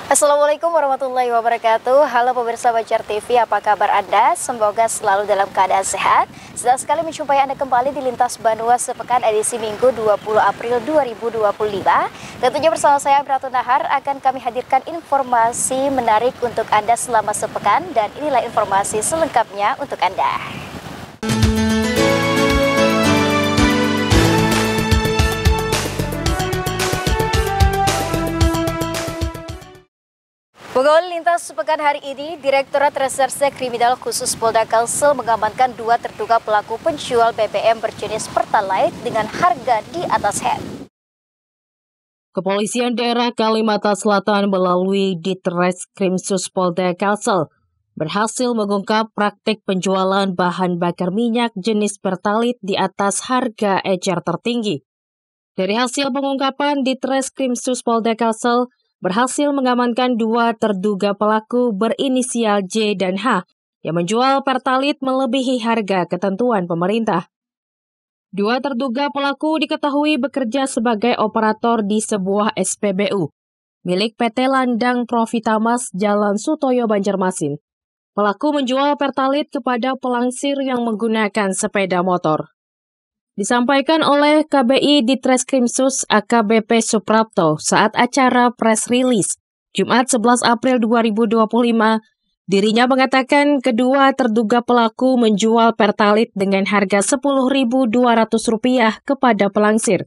Assalamualaikum warahmatullahi wabarakatuh. Halo pemirsa Banjar TV, apa kabar Anda? Semoga selalu dalam keadaan sehat. Senang sekali menjumpai Anda kembali di Lintas Banua Sepekan edisi Minggu 20 April 2025. Tentunya bersama saya Bratu Nahar akan kami hadirkan informasi menarik untuk Anda selama sepekan, dan inilah informasi selengkapnya untuk Anda. Pengawal lintas sepekan hari ini, Direktorat Reserse Kriminal Khusus Polda Kalsel mengamankan 2 terduga pelaku penjual BBM berjenis Pertalite dengan harga di atas head. Kepolisian Daerah Kalimantan Selatan melalui Ditreskrimsus Polda Kalsel berhasil mengungkap praktik penjualan bahan bakar minyak jenis Pertalite di atas harga ecer tertinggi. Dari hasil pengungkapan, Ditreskrimsus Polda Kalsel berhasil mengamankan 2 terduga pelaku berinisial J dan H yang menjual Pertalite melebihi harga ketentuan pemerintah. 2 terduga pelaku diketahui bekerja sebagai operator di sebuah SPBU milik PT Landang Profitamas Jalan Sutoyo Banjarmasin. Pelaku menjual Pertalite kepada pelangsir yang menggunakan sepeda motor. Disampaikan oleh KBI Ditreskrimsus AKBP Suprapto saat acara press release Jumat 11 April 2025, dirinya mengatakan kedua terduga pelaku menjual Pertalite dengan harga Rp10.200 kepada pelangsir.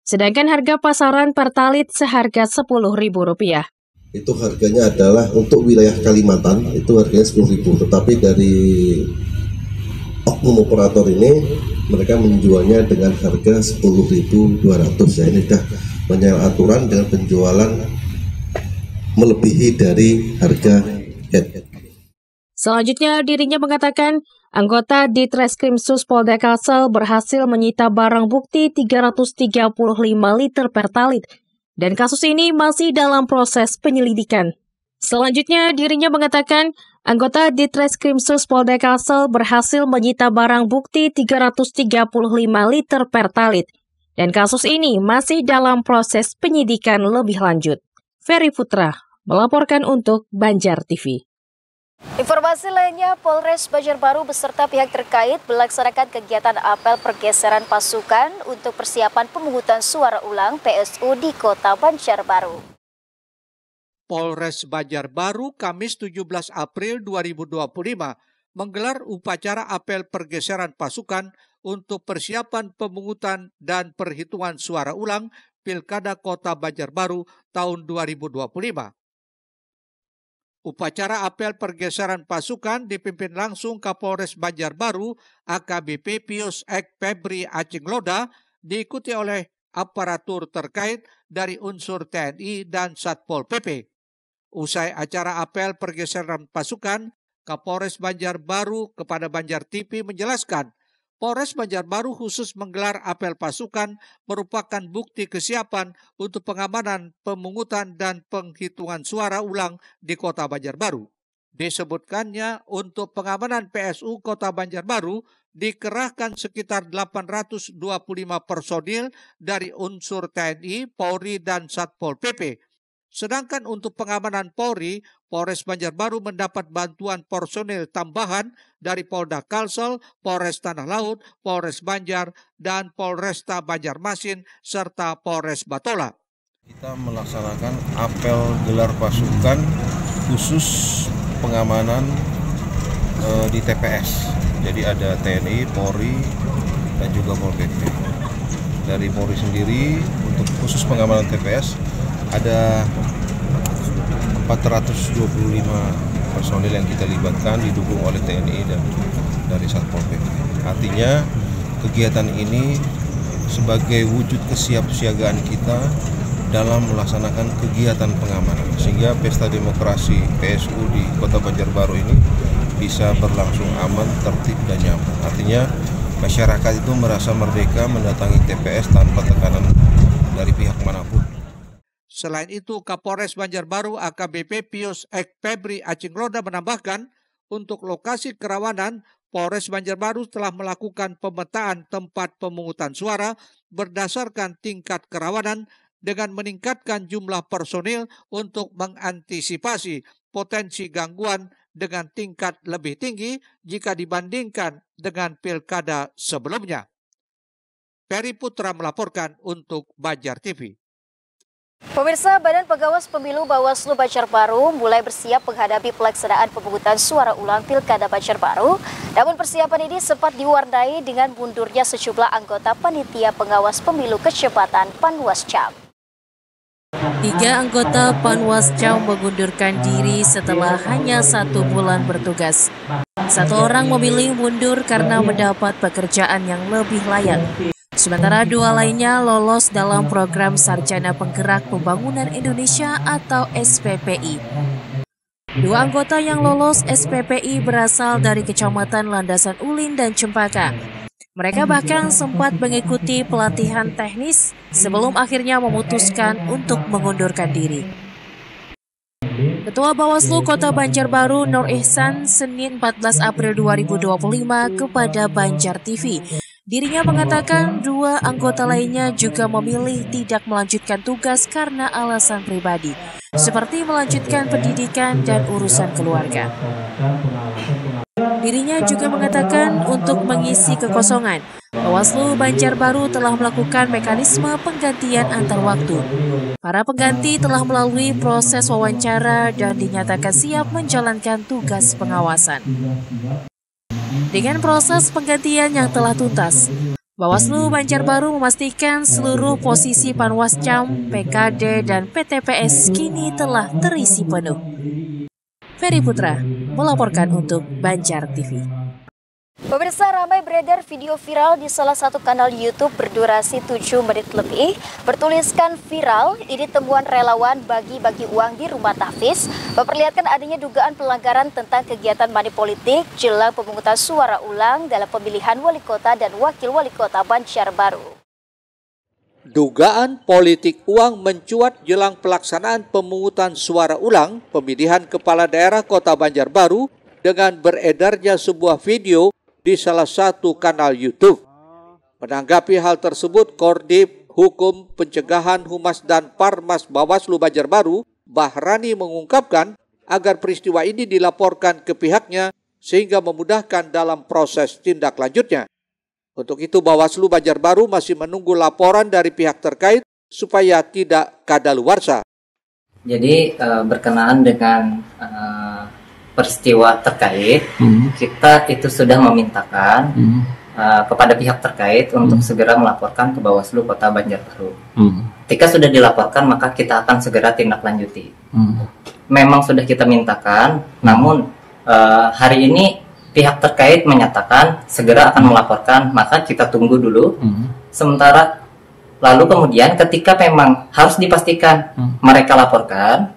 Sedangkan harga pasaran Pertalite seharga Rp10.000. Itu harganya adalah untuk wilayah Kalimantan, itu harganya Rp10.000, tetapi dari oknum operator ini mereka menjualnya dengan harga Rp10.200. Ya, ini sudah menyalahi aturan dengan penjualan melebihi dari harga head. Selanjutnya, dirinya mengatakan anggota Ditreskrimsus Polda Kalsel berhasil menyita barang bukti 335 liter Pertalite, dan kasus ini masih dalam proses penyelidikan. Selanjutnya, dirinya mengatakan anggota Ditreskrimsus Polda Kalsel berhasil menyita barang bukti 335 liter Pertalite, dan kasus ini masih dalam proses penyidikan lebih lanjut. Ferry Putra melaporkan untuk Banjar TV. Informasi lainnya, Polres Banjarbaru beserta pihak terkait melaksanakan kegiatan apel pergeseran pasukan untuk persiapan pemungutan suara ulang PSU di Kota Banjarbaru. Polres Banjarbaru Kamis 17 April 2025 menggelar upacara apel pergeseran pasukan untuk persiapan pemungutan dan perhitungan suara ulang Pilkada Kota Banjarbaru tahun 2025. Upacara apel pergeseran pasukan dipimpin langsung Kapolres Banjarbaru AKBP Pius Ek Febri Acingloda, diikuti oleh aparatur terkait dari unsur TNI dan Satpol PP. Usai acara apel pergeseran pasukan, Kapolres Banjarbaru kepada Banjar TV menjelaskan, Polres Banjarbaru khusus menggelar apel pasukan merupakan bukti kesiapan untuk pengamanan, pemungutan, dan penghitungan suara ulang di Kota Banjarbaru. Disebutkannya untuk pengamanan PSU Kota Banjarbaru dikerahkan sekitar 825 personil dari unsur TNI, Polri, dan Satpol PP. Sedangkan untuk pengamanan Polri, Polres Banjarbaru mendapat bantuan personil tambahan dari Polda Kalsel, Polres Tanah Laut, Polres Banjar, dan Polresta Banjarmasin, serta Polres Batola. Kita melaksanakan apel gelar pasukan khusus pengamanan di TPS. Jadi ada TNI, Polri, dan juga Pol PP. Dari Polri sendiri untuk khusus pengamanan TPS ada 425 personil yang kita libatkan, didukung oleh TNI dan dari Satpol PP. Artinya kegiatan ini sebagai wujud kesiapsiagaan kita dalam melaksanakan kegiatan pengamanan, sehingga pesta demokrasi PSU di Kota Banjarbaru ini bisa berlangsung aman, tertib, dan nyaman. Artinya masyarakat itu merasa merdeka mendatangi TPS tanpa tekanan dari pihak manapun. Selain itu, Kapolres Banjarbaru AKBP Pius Ek Febri Acingloda menambahkan, untuk lokasi kerawanan, Polres Banjarbaru telah melakukan pemetaan tempat pemungutan suara berdasarkan tingkat kerawanan dengan meningkatkan jumlah personil untuk mengantisipasi potensi gangguan dengan tingkat lebih tinggi jika dibandingkan dengan pilkada sebelumnya. Ferry Putra melaporkan untuk Banjar TV. Pemirsa, Badan Pengawas Pemilu Bawaslu Banjarbaru mulai bersiap menghadapi pelaksanaan pemungutan suara ulang Pilkada Banjarbaru. Namun persiapan ini sempat diwarnai dengan mundurnya sejumlah anggota Panitia Pengawas Pemilu Kecepatan Panwascam. 3 anggota Panwascam mengundurkan diri setelah hanya 1 bulan bertugas. 1 orang memilih mundur karena mendapat pekerjaan yang lebih layak. Sementara 2 lainnya lolos dalam program Sarjana Penggerak Pembangunan Indonesia atau SPPI. 2 anggota yang lolos SPPI berasal dari Kecamatan Landasan Ulin dan Cempaka. Mereka bahkan sempat mengikuti pelatihan teknis sebelum akhirnya memutuskan untuk mengundurkan diri. Ketua Bawaslu Kota Banjarbaru Nur Ihsan Senin 14 April 2025 kepada Banjar TV. Dirinya mengatakan 2 anggota lainnya juga memilih tidak melanjutkan tugas karena alasan pribadi, seperti melanjutkan pendidikan dan urusan keluarga. Dirinya juga mengatakan untuk mengisi kekosongan, Bawaslu Banjarbaru telah melakukan mekanisme penggantian antar waktu. Para pengganti telah melalui proses wawancara dan dinyatakan siap menjalankan tugas pengawasan. Dengan proses penggantian yang telah tuntas, Bawaslu Banjarbaru memastikan seluruh posisi Panwascam, PKD, dan PTPS kini telah terisi penuh. Ferry Putra melaporkan untuk Banjar TV. Pemirsa, ramai beredar video viral di salah satu kanal YouTube berdurasi 7 menit lebih. Bertuliskan viral, ini temuan relawan bagi-bagi uang di rumah tahfiz, memperlihatkan adanya dugaan pelanggaran tentang kegiatan money politik jelang pemungutan suara ulang dalam pemilihan wali kota dan wakil wali kota Banjarbaru. Dugaan politik uang mencuat jelang pelaksanaan pemungutan suara ulang pemilihan kepala daerah kota Banjarbaru dengan beredarnya sebuah video di salah satu kanal YouTube. Menanggapi hal tersebut, Koordip Hukum Pencegahan Humas dan Parmas Bawaslu Banjarbaru, Bahrani, mengungkapkan agar peristiwa ini dilaporkan ke pihaknya sehingga memudahkan dalam proses tindak lanjutnya. Untuk itu, Bawaslu Banjarbaru masih menunggu laporan dari pihak terkait supaya tidak kadaluarsa. Jadi berkenaan dengan peristiwa terkait, kita itu sudah memintakan kepada pihak terkait untuk segera melaporkan ke Bawaslu Kota Banjarbaru. Ketika sudah dilaporkan, maka kita akan segera tindak lanjuti. Memang sudah kita mintakan, namun hari ini pihak terkait menyatakan segera akan melaporkan, maka kita tunggu dulu. Sementara lalu kemudian ketika memang harus dipastikan mereka laporkan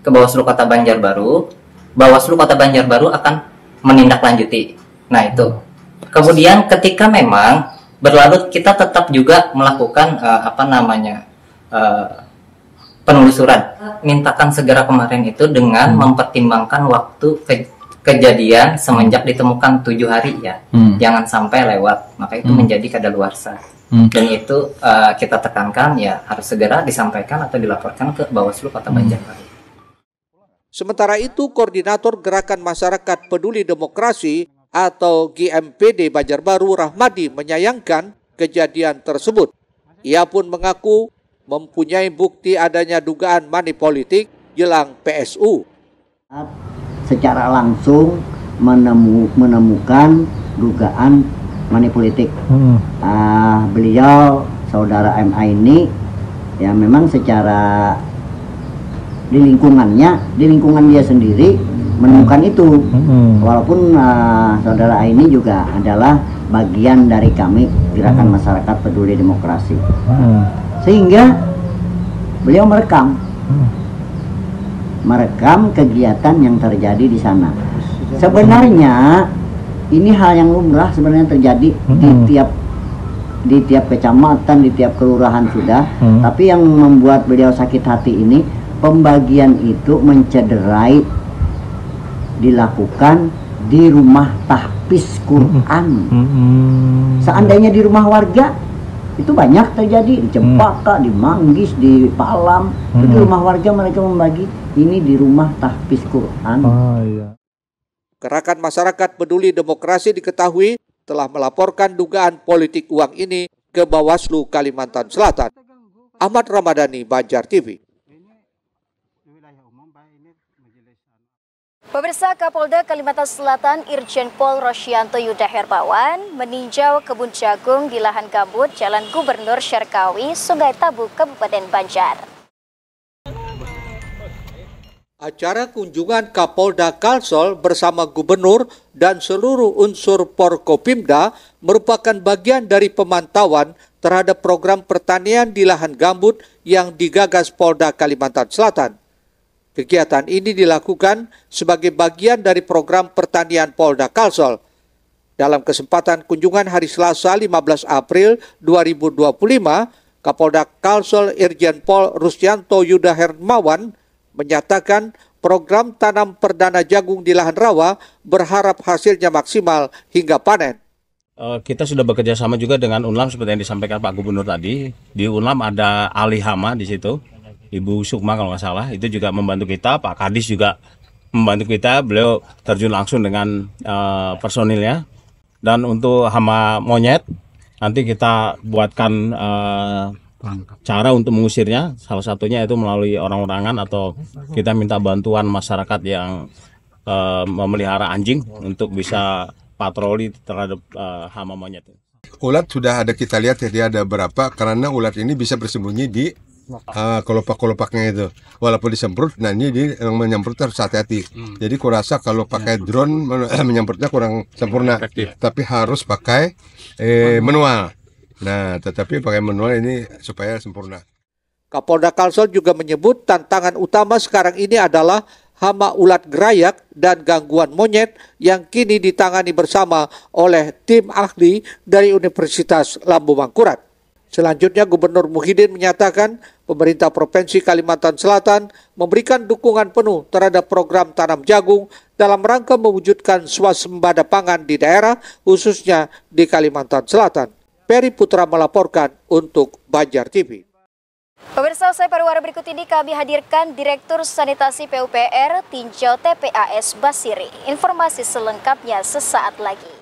ke Bawaslu Kota Banjarbaru, Bawaslu Kota Banjarbaru akan menindaklanjuti. Nah itu. Kemudian ketika memang berlalu, kita tetap juga melakukan penelusuran. Mintakan segera kemarin itu dengan mempertimbangkan waktu kejadian semenjak ditemukan 7 hari ya. Jangan sampai lewat. Maka itu menjadi kadaluarsa. Dan itu kita tekankan ya harus segera disampaikan atau dilaporkan ke Bawaslu Kota Banjarbaru. Sementara itu, Koordinator Gerakan Masyarakat Peduli Demokrasi atau GMPD Banjarbaru Rahmadi menyayangkan kejadian tersebut. Ia pun mengaku mempunyai bukti adanya dugaan money politik jelang PSU. Secara langsung menemukan dugaan money politik. Beliau, saudara MA ini, ya memang secara di lingkungan dia sendiri menemukan itu. Walaupun saudara ini juga adalah bagian dari kami Gerakan Masyarakat Peduli Demokrasi. Sehingga beliau merekam kegiatan yang terjadi di sana. Sebenarnya ini hal yang lumrah sebenarnya terjadi di tiap kecamatan, di tiap kelurahan sudah. Tapi yang membuat beliau sakit hati ini, pembagian itu mencederai dilakukan di rumah tahfiz Quran. Seandainya di rumah warga Itu banyak terjadi di Cempaka, di Manggis, di Palam. Di rumah warga mereka membagi, ini di rumah tahfiz Quran. Gerakan Masyarakat Peduli Demokrasi diketahui telah melaporkan dugaan politik uang ini ke Bawaslu Kalimantan Selatan. Ahmad Ramadhani, Banjar TV. Pemirsa, Kapolda Kalimantan Selatan Irjen Pol Rosyanto Yuda Herbawan meninjau kebun jagung di lahan gambut Jalan Gubernur Syarkawi, Sungai Tabu, Kabupaten Banjar. Acara kunjungan Kapolda Kalsel bersama gubernur dan seluruh unsur Porkopimda merupakan bagian dari pemantauan terhadap program pertanian di lahan gambut yang digagas Polda Kalimantan Selatan. Kegiatan ini dilakukan sebagai bagian dari program pertanian Polda Kalsel. Dalam kesempatan kunjungan hari Selasa 15 April 2025, Kapolda Kalsel Irjen Pol Rosyanto Yuda Herbawan menyatakan program tanam perdana jagung di lahan rawa berharap hasilnya maksimal hingga panen. Kita sudah bekerja sama juga dengan UNLAM seperti yang disampaikan Pak Gubernur tadi. Di UNLAM ada ahli hama di situ. Ibu Sukma kalau nggak salah, itu juga membantu kita, Pak Kadis juga membantu kita, beliau terjun langsung dengan personilnya. Dan untuk hama monyet, nanti kita buatkan cara untuk mengusirnya, salah satunya itu melalui orang-orangan atau kita minta bantuan masyarakat yang memelihara anjing untuk bisa patroli terhadap hama monyet. Ulat sudah ada kita lihat ya, dia ada berapa, karena ulat ini bisa bersembunyi di kelopak-kelopaknya itu, walaupun disemprot, nah ini yang menyemprot harus hati-hati. Jadi kurasa kalau pakai drone menyemprotnya kurang sempurna, tapi harus pakai manual. Nah, tetapi pakai manual ini supaya sempurna. Kapolda Kalsel juga menyebut tantangan utama sekarang ini adalah hama ulat gerayak dan gangguan monyet yang kini ditangani bersama oleh tim ahli dari Universitas Lambung Mangkurat. Selanjutnya, Gubernur Muhyiddin menyatakan pemerintah Provinsi Kalimantan Selatan memberikan dukungan penuh terhadap program tanam jagung dalam rangka mewujudkan swasembada pangan di daerah, khususnya di Kalimantan Selatan. Peri Putra melaporkan untuk Banjar TV. Pemirsa, usai pariwara berikut ini kami hadirkan Direktur Sanitasi PUPR Tinjau TPAS Basiri. Informasi selengkapnya sesaat lagi.